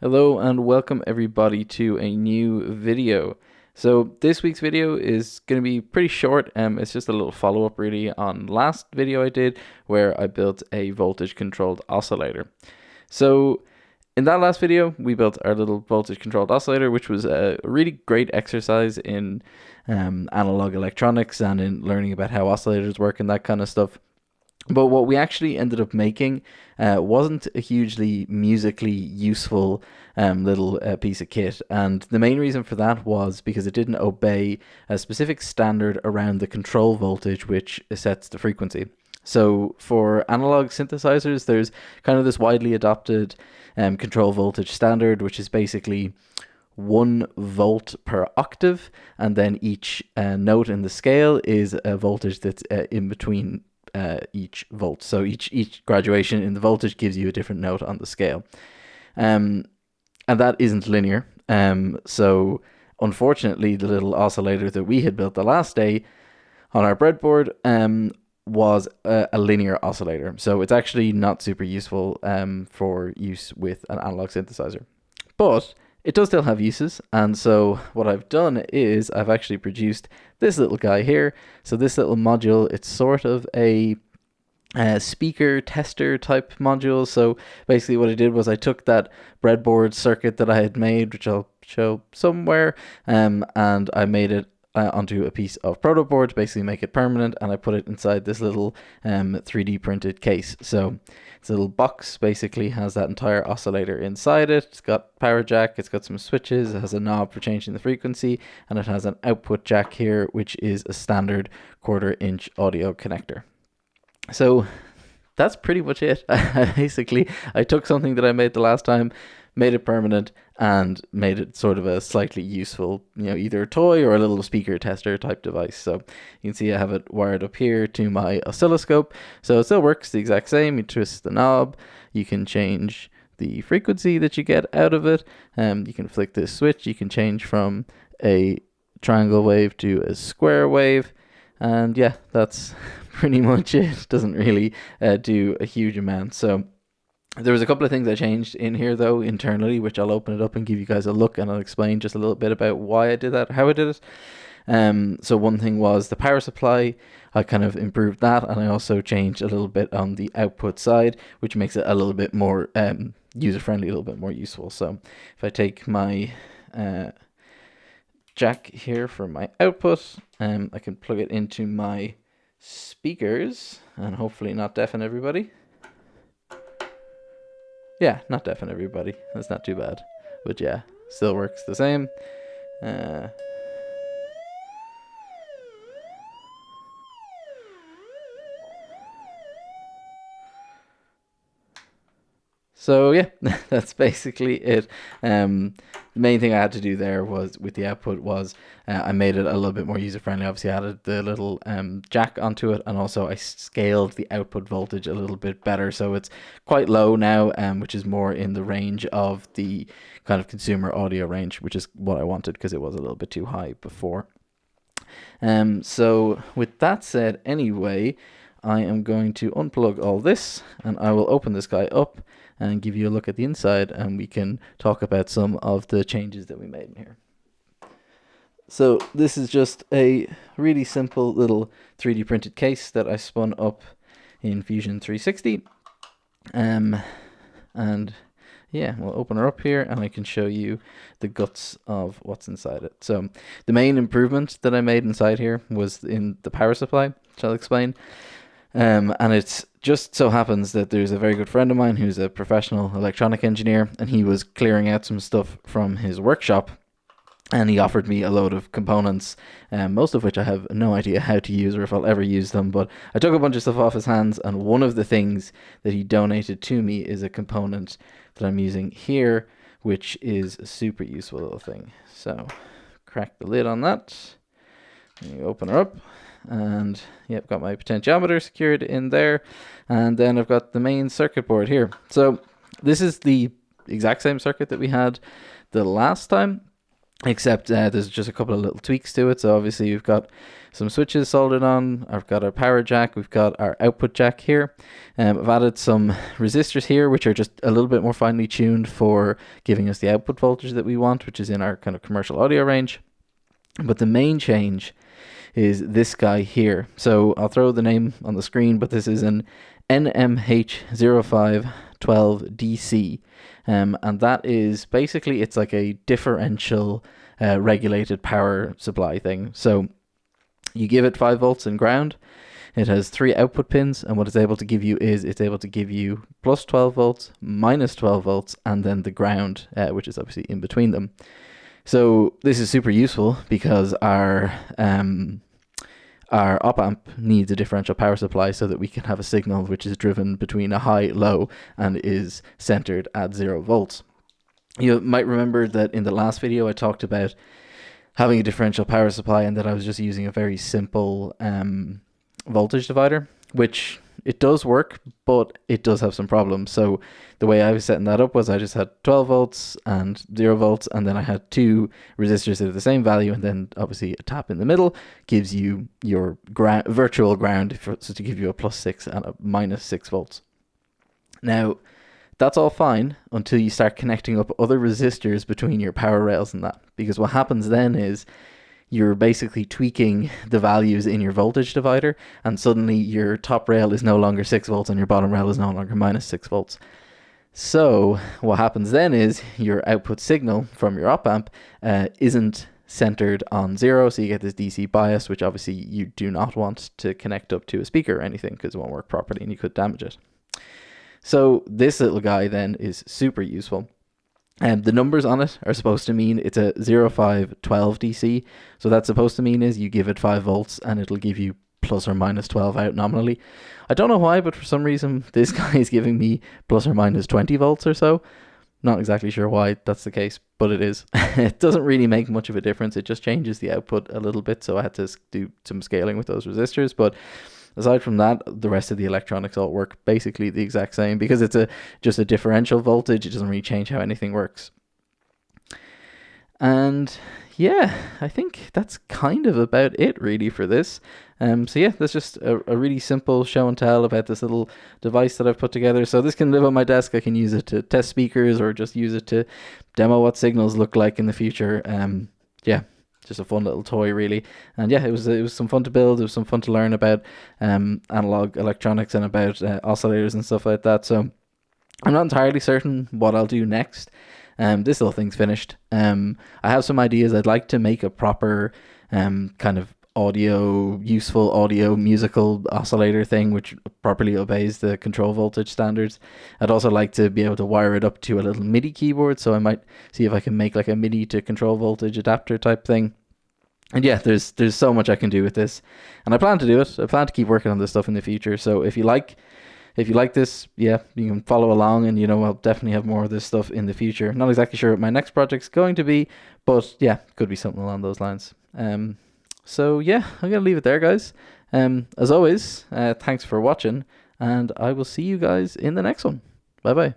Hello and welcome everybody to a new video. So this week's video is going to be pretty short. It's just a little follow-up really on last video I did where I built a voltage controlled oscillator. So in that last video, we built our little voltage controlled oscillator, which was a really great exercise in analog electronics and in learning about how oscillators work and that kind of stuff. But what we actually ended up making wasn't a hugely musically useful little piece of kit. And the main reason for that was because it didn't obey a specific standard around the control voltage, which sets the frequency. So for analog synthesizers, there's kind of this widely adopted control voltage standard, which is basically 1 volt per octave, and then each note in the scale is a voltage that's in between each volt. So each graduation in the voltage gives you a different note on the scale. And that isn't linear. So unfortunately, the little oscillator that we had built the last day on our breadboard was a linear oscillator. So it's actually not super useful for use with an analog synthesizer. But it does still have uses, and so what I've done is I've actually produced this little guy here. So this little module, it's sort of a speaker tester type module. So basically what I did was I took that breadboard circuit that I had made, which I'll show somewhere, and I made it onto a piece of proto board to basically make it permanent, and I put it inside this little 3D printed case. So this little box basically has that entire oscillator inside it. It's got power jack, it's got some switches, it has a knob for changing the frequency, and it has an output jack here, which is a standard 1/4-inch audio connector. So that's pretty much it. I took something that I made the last time, made it permanent, and made it sort of a slightly useful, either a toy or a little speaker tester type device. So you can see I have it wired up here to my oscilloscope. So it still works the exact same. You twist the knob, you can change the frequency that you get out of it. You can flick this switch, you can change from a triangle wave to a square wave. And yeah, that's pretty much it. Doesn't really do a huge amount. So there was a couple of things I changed in here though internally, which I'll open it up and give you guys a look, and I'll explain just a little bit about why I did that, how I did it. So one thing was the power supply. I kind of improved that, and I also changed a little bit on the output side, which makes it a little bit more user-friendly, a little bit more useful. So if I take my jack here for my output, I can plug it into my speakers and hopefully not deafen everybody. Yeah, not deafen everybody. That's not too bad. But yeah, still works the same. So yeah, that's basically it. The main thing I had to do there was with the output was I made it a little bit more user friendly. Obviously I added the little jack onto it, and also I scaled the output voltage a little bit better. So it's quite low now, which is more in the range of the kind of consumer audio range, which is what I wanted because it was a little bit too high before. So with that said, anyway, I am going to unplug all this, and I will open this guy up and give you a look at the inside, and we can talk about some of the changes that we made in here. So this is just a really simple little 3D printed case that I spun up in Fusion 360. And yeah, we'll open her up here and I can show you the guts of what's inside it. So the main improvement that I made inside here was in the power supply, which I'll explain. And it's just so happens that there's a very good friend of mine who's a professional electronic engineer, and he was clearing out some stuff from his workshop, and he offered me a load of components, most of which I have no idea how to use or if I'll ever use them, but I took a bunch of stuff off his hands, and one of the things that he donated to me is a component that I'm using here, which is a super useful little thing. So crack the lid on that, and you open her up. And yeah, I've got my potentiometer secured in there, and then I've got the main circuit board here. So this is the exact same circuit that we had the last time, except there's just a couple of little tweaks to it. So obviously we've got some switches soldered on. I've got our power jack. We've got our output jack here. I've added some resistors here, which are just a little bit more finely tuned for giving us the output voltage that we want, which is in our kind of commercial audio range. But the main change is this guy here. So I'll throw the name on the screen, but this is an NMH0512DC. And that is basically, it's like a differential regulated power supply thing. So you give it 5 volts in ground. It has 3 output pins, and what it's able to give you is it's able to give you plus 12 volts, minus 12 volts, and then the ground, which is obviously in between them. So this is super useful because our op amp needs a differential power supply so that we can have a signal which is driven between a high, low, and is centered at 0 volts. You might remember that in the last video I talked about having a differential power supply and that I was just using a very simple voltage divider, which it does work, but it does have some problems. So the way I was setting that up was I just had 12 volts and 0 volts, and then I had 2 resistors that are the same value, and then obviously a tap in the middle gives you your virtual ground, so to give you a plus 6 and a minus 6 volts. Now, that's all fine until you start connecting up other resistors between your power rails and that, because what happens then is you're basically tweaking the values in your voltage divider, and suddenly your top rail is no longer 6 volts and your bottom rail is no longer minus 6 volts. So what happens then is your output signal from your op amp isn't centered on 0, so you get this DC bias, which obviously you do not want to connect up to a speaker or anything because it won't work properly and you could damage it. So this little guy then is super useful. And the numbers on it are supposed to mean it's a 0512 DC. So that's supposed to mean is you give it 5 volts and it'll give you plus or minus 12 out nominally. I don't know why, but for some reason this guy is giving me plus or minus 20 volts or so. Not exactly sure why that's the case, but it is. It doesn't really make much of a difference. It just changes the output a little bit. So I had to do some scaling with those resistors, but aside from that, the rest of the electronics all work basically the exact same because it's just a differential voltage. It doesn't really change how anything works. And yeah, I think that's kind of about it really for this. So yeah, that's just a really simple show and tell about this little device that I've put together. So this can live on my desk. I can use it to test speakers or just use it to demo what signals look like in the future. Yeah. Just a fun little toy really, and yeah, it was some fun to build. It was some fun to learn about analog electronics and about oscillators and stuff like that. So I'm not entirely certain what I'll do next. This little thing's finished. I have some ideas. I'd like to make a proper kind of useful audio musical oscillator thing which properly obeys the control voltage standards. I'd also like to be able to wire it up to a little MIDI keyboard, so I might see if I can make like a MIDI to control voltage adapter type thing. And yeah, there's so much I can do with this, and I plan to do it. I plan to keep working on this stuff in the future. So if you like this, yeah, you can follow along, and I'll definitely have more of this stuff in the future. Not exactly sure what my next project's going to be, but yeah, could be something along those lines. So yeah, I'm gonna leave it there, guys. As always, thanks for watching, and I will see you guys in the next one. Bye bye.